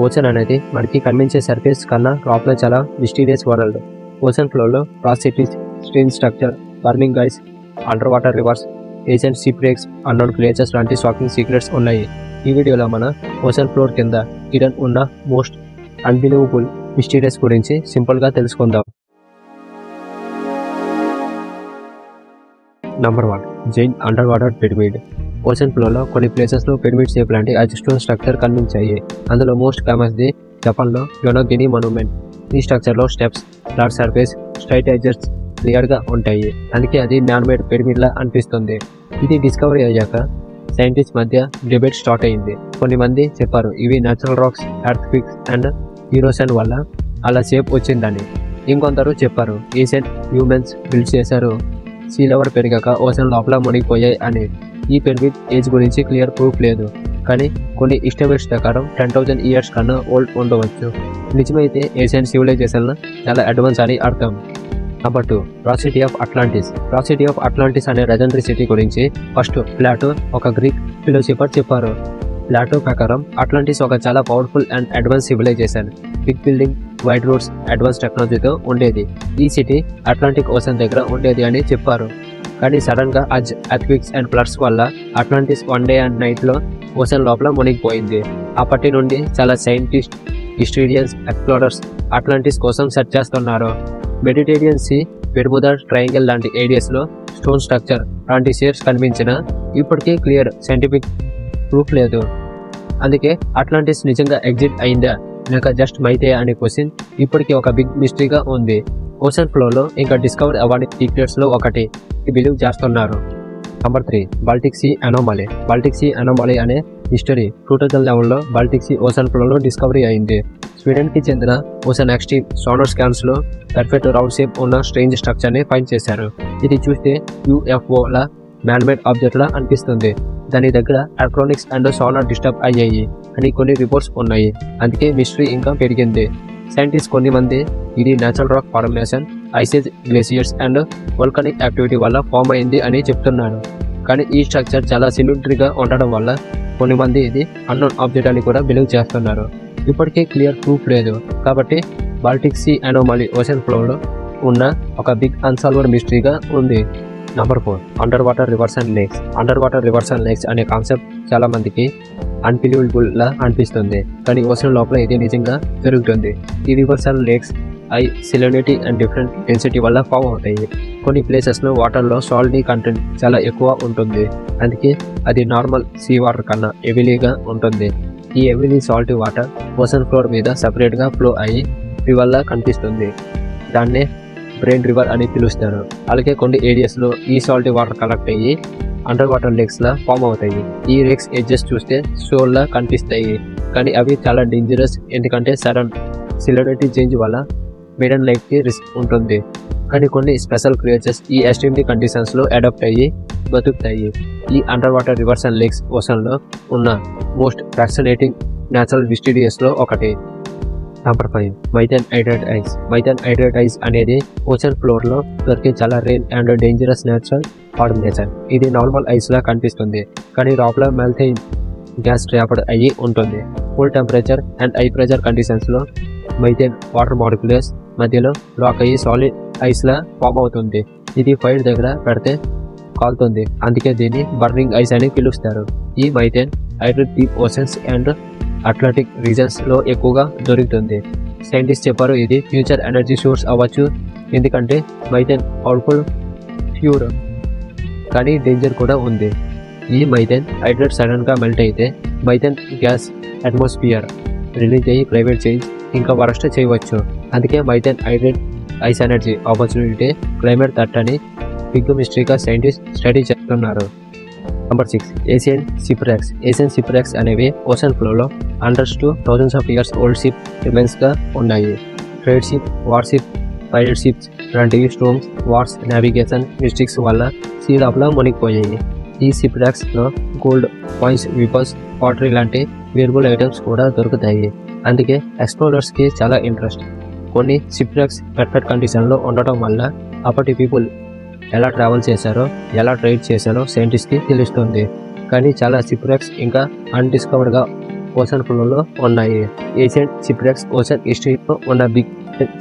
Ocean అనేది మనకి కనిపించే సర్ఫేస్ కన్నా లోపల చాలా మిస్టీరియస్ వరల్డ్. ఓషన్ ఫ్లోర్లో lost cities, stream structure, burning ice, under water rivers, ancient ship wrecks, unknown creatures లాంటి షాకింగ్ సీక్రెట్స్ ఉన్నాయి. ఈ వీడియోలో మన ఓషన్ ఫ్లోర్ కింద హిడెన్ ఉన్న మోస్ట్ అన్బిలీవబుల్ మిస్టీరియస్ గురించి సింపుల్గా తెలుసుకుందాం. Number 1, giant under water pyramid. Ocean ఫ్లోర్లో కొన్ని ప్లేసెస్లో పిరమిడ్ షేప్ లాంటి అజ్స్టోన్ స్ట్రక్చర్ కనిపించాయి. అందులో మోస్ట్ ఫేమస్ది జపాన్లో యోనగిని మోనుమెంట్. ఈ స్ట్రక్చర్లో steps, flat surface, straight edges క్లియర్గా ఉంటాయి. అందుకే అది మ్యాన్మేడ్ పిరమిడ్లా అనిపిస్తుంది. ఇది డిస్కవరీ అయ్యాక సైంటిస్ట్ మధ్య డిబేట్ స్టార్ట్ అయింది. కొన్ని మంది చెప్పారు ఇవి న్యాచురల్ రాక్స్, ఎర్త్ క్విక్స్ అండ్ ఈరోషన్ వల్ల అలా షేప్ వచ్చిందని. ఇంకొందరు చెప్పారు ఏషియన్ హ్యూమన్స్ బిల్డ్ చేశారు, సీ లెవెల్ పెరిగాక ఓషన్ లోపల మునిగిపోయాయి అని. ఈ పిరమిడ్ ఏజ్ గురించి క్లియర్ ప్రూఫ్ లేదు, కానీ కొన్ని ఎస్టిమేట్స్ ప్రకారం 10,000 ఇయర్స్ కన్నా ఓల్డ్ ఉండవచ్చు. నిజమైతే ఏషియన్ సివిలైజేషన్ చాలా అడ్వాన్స్ అని అర్థం. నంబర్ 2, ప్రాసిటీ ఆఫ్ అట్లాంటిస్. ప్రాసిటీ ఆఫ్ అట్లాంటిస్ అనే లెజెండరీ సిటీ గురించి ఫస్ట్ ప్లాటో, ఒక గ్రీక్ ఫిలోసఫర్ చెప్పారు. ప్లాటో ప్రకారం అట్లాంటిస్ ఒక చాలా powerful and advance civilization. Big building, wide roads, advance టెక్నాలజీతో ఉండేది. ఈ సిటీ అట్లాంటిక్ ఓషన్ దగ్గర ఉండేది అని చెప్పారు. కానీ సడన్ గా ఎర్త్క్వేక్స్ అండ్ ఫ్లడ్స్ వల్ల Atlantis one day and night లో ఓషన్ లోపల మునిగిపోయింది. అప్పటి నుండి చాలా సైంటిస్ట్, హిస్టోరియన్స్, ఎక్స్ప్లోరర్స్ అట్లాంటిస్ కోసం సెర్చ్ చేస్తున్నారు. మెడిటేరియన్ సీ, బెర్ముదా ట్రయాంగిల్ లాంటి ఏరియాస్ లో స్టోన్ స్ట్రక్చర్ లాంటి షేప్స్ కనిపించినా ఇప్పటికీ క్లియర్ సైంటిఫిక్ ప్రూఫ్ లేదు. అందుకే అట్లాంటిస్ నిజంగా ఎగ్జిట్ అయిందా లేక జస్ట్ మైతే అనే క్వశ్చన్ ఇప్పటికీ ఒక బిగ్ మిస్టరీగా ఉంది. ఓషన్ ఫ్లోర్లో ఇంకా డిస్కవర్ అవ్వని సీక్రెట్స్ లో ఒకటి బిలీవ్ చేస్తున్నారు. Number 3, Baltic Sea anomaly. Baltic Sea anomaly అనే హిస్టరీ 2011లో బాల్టిక్ సీ ఓషన్ ఫ్లోర్లో డిస్కవరీ అయింది. స్వీడన్ కి చెందిన ఓషన్ ఎక్స్ట్రీమ్ సోనార్ స్కాన్స్ లో పర్ఫెక్ట్ రౌండ్ షేప్ ఉన్న స్ట్రేంజ్ స్ట్రక్చర్ ని ఫైండ్ చేశారు. ఇది చూస్తే UFO లా మ్యాన్మేడ్ ఆబ్జెక్ట్ లా అనిపిస్తుంది. దాని దగ్గర ఎలక్ట్రానిక్స్ అండ్ సోనార్ డిస్టర్బ్ అయ్యాయి అని కొన్ని రిపోర్ట్స్ ఉన్నాయి. అందుకే మిస్టరీ ఇంకా పెరిగింది. సైంటిస్ట్ కొన్ని మంది ఇది natural rock formation, Ice Age glaciers and volcanic activity వల్ల ఫామ్ అయింది అని చెప్తున్నారు. కానీ ఈ స్ట్రక్చర్ చాలా సిలిండ్రిగా ఉండడం వల్ల కొన్ని మంది ఇది అన్నోన్ ఆబ్జెక్ట్ అని కూడా బిలీవ్ చేస్తున్నారు. ఇప్పటికే క్లియర్ ప్రూఫ్ లేదు. కాబట్టి బాల్టిక్ సీ అనామలీ ఓషన్ ఫ్లోర్లో ఉన్న ఒక బిగ్ అన్సాల్వ్డ్ మిస్టరీగా ఉంది. Number 4, under water reverse and lakes. Under water reverse and lakes అనే కాన్సెప్ట్ చాలా మందికి అన్బిలీవబుల్ లా అనిపిస్తుంది, కానీ ఓషన్ లోపల ఇది నిజంగా జరుగుతుంది. ఈ rivers and lakes salinity and different density వల్ల ఫామ్ అవుతాయి. కొన్ని ప్లేసెస్లో వాటర్లో సాల్టీ కంటెంట్ చాలా ఎక్కువ ఉంటుంది. అందుకే అది నార్మల్ సీ వాటర్ కన్నా హెవీలీగా ఉంటుంది. ఈ heavily salty water ocean floor మీద సపరేట్గా ఫ్లో అయ్యి రివర్లా కనిపిస్తుంది. దాన్నే బ్రెయిన్ రివర్ అని పిలుస్తారు. అలాగే కొన్ని ఏరియాస్లో ఈ సాల్టీ వాటర్ కలెక్ట్ అయ్యి అండర్ వాటర్ లేక్స్ లా ఫామ్ అవుతాయి. ఈ లేక్స్ ఎడ్జెస్ చూస్తే షోల్ లా కనిపిస్తాయి, కానీ అవి చాలా డేంజరస్. ఎందుకంటే సడన్ సిలినిటీ చేంజ్ వల్ల మెరైన్ లైఫ్ కి రిస్క్ ఉంటుంది. కానీ కొన్ని స్పెషల్ క్రియేచర్స్ ఈ ఎక్స్ట్రీమ్లీ కండిషన్స్ లో అడాప్ట్ అయ్యి బతుకుతాయి. ఈ under water reverse and lakes ocean లో ఉన్న మోస్ట్ ఫ్యాసినేటింగ్ న్యాచురల్ మిస్టీరియస్ లో ఒకటి. Number 5, Maithon hydrate ice. Maithon hydrate ice అనేది ఓషన్ ఫ్లోర్ లో దొరికే చాలా rare and dangerous natural formation. ఇది నార్మల్ ఐస్ లా కనిపిస్తుంది, కానీ లోపల మెల్థైన్ గ్యాస్ ట్రాప్డ్ అయ్యి ఉంటుంది. Full temperature and high pressure conditions లో మైథేన్ వాటర్ మాలిక్యూల్స్ మధ్యలో లాక్ అయ్యి సాలిడ్ ఐస్ లా ఫామ్ అవుతుంది. ఇది ఫైర్ దగ్గర పెడితే కాలుతుంది, అందుకే దీన్ని బర్నింగ్ ఐస్ అని పిలుస్తారు. ఈ methane hydrate deep oceans and Atlantic regions లో ఎక్కువగా దొరుకుతుంది. సైంటిస్ట్ చెప్పారు ఇది ఫ్యూచర్ ఎనర్జీ సోర్స్ అవ్వచ్చు, ఎందుకంటే మైథేన్ పవర్ఫుల్ ఫ్యూర్, కానీ డేంజర్ కూడా ఉంది. ఈ మైథేన్ హైడ్రేట్ సడన్ గా మెల్ట్ అయితే మైథేన్ గ్యాస్ అట్మాస్ఫియర్ రిలీజ్ అయ్యి క్లైమేట్ చేంజ్ ఇంకా వరస్ట్ చేయవచ్చు. అందుకే methane hydrate ice energy opportunity climate threat అని బిగ్ మిస్టరీగా సైంటిస్ట్ స్టడీ చేస్తున్నారు. Number 6, ancient ship wrecks. Ancient ship wrecks అనేవి ఓషన్ ఫ్లోర్లో hundreds to thousands of years old ship remains గా ఉన్నాయి. Trade ship, war ship, pirate ships లాంటివి storms, wars, navigation mistakes వల్ల see లోపల మునిగిపోయాయి. ఈ షిప్ రేక్స్ లో గోల్డ్ కాయిన్స్, వీపర్స్, పాటరీ లాంటి వేరియబుల్ ఐటమ్స్ కూడా దొరుకుతాయి. అందుకే ఎక్స్ప్లోరర్స్ కి చాలా ఇంట్రెస్ట్. కొన్ని షిప్ రేక్స్ పర్ఫెక్ట్ కండిషన్ లో ఉండటం వల్ల అప్పటి పీపుల్ ఎలా ట్రావెల్ చేశారో, ఎలా ట్రేడ్ చేశారో సైంటిస్ట్ కి తెలుస్తుంది. కానీ చాలా షిప్ రేక్స్ ఇంకా అన్డిస్కవర్డ్గా ఓషన్ ఫ్లోర్లో ఉన్నాయి. ఏషియన్ షిప్రెక్స్ ఓషన్ హిస్టరీలో ఉన్న బిగ్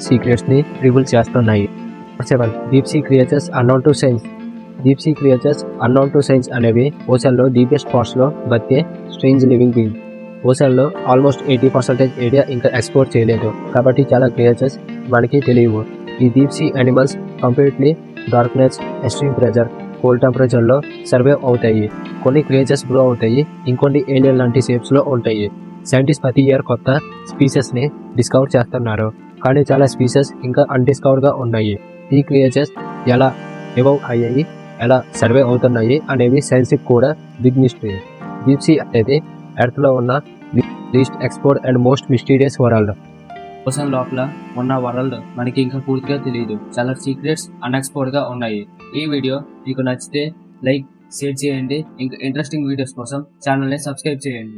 సీక్రెట్స్ని రివీల్ చేస్తున్నాయి. 7. Deep sea creatures unknown to science. Deep sea creatures unknown to science అనేవి ఓషన్లో డీపెస్ట్ స్పాట్స్లో బతికే స్ట్రేంజ్ లివింగ్ బీయింగ్. ఓషన్లో ఆల్మోస్ట్ 80% ఏరియా ఇంకా ఎక్స్ప్లోర్ చేయలేదు, కాబట్టి చాలా క్రియేచర్స్ మనకి తెలియవు. ఈ deep sea animals completely darkness, extreme pressure, cold టెంపరేచర్లో సర్వైవ్ అవుతాయి. కొన్ని క్రియేచర్స్ గ్రో అవుతాయి, ఇంకొన్ని ఏలియన్ లాంటి షేప్స్లో ఉంటాయి. సైంటిస్ట్ ప్రతి ఇయర్ కొత్త స్పీసెస్ని డిస్కవర్ చేస్తున్నారు, కానీ చాలా స్పీసెస్ ఇంకా అన్డిస్కవర్గా ఉన్నాయి. ఈ క్రియేచర్స్ ఎలా ఎవాల్వ్ అయ్యాయి, ఎలా సర్వే అవుతున్నాయి అనేవి సైన్స్కి కూడా బిగ్ మిస్టరీ. డీప్ సీ అనేది ఎర్త్లో ఉన్న least explored and most mysterious world. Ocean లోపల ఉన్న వరల్డ్ మనకి ఇంకా పూర్తిగా తెలియదు. చాలా సీక్రెట్స్ అన్ఎక్స్ప్లోర్డ్ గా ఉన్నాయి. ఈ వీడియో మీకు నచ్చితే లైక్, షేర్ చేయండి. ఇంకా ఇంట్రెస్టింగ్ వీడియోస్ కోసం ఛానల్ని సబ్స్క్రైబ్ చేయండి.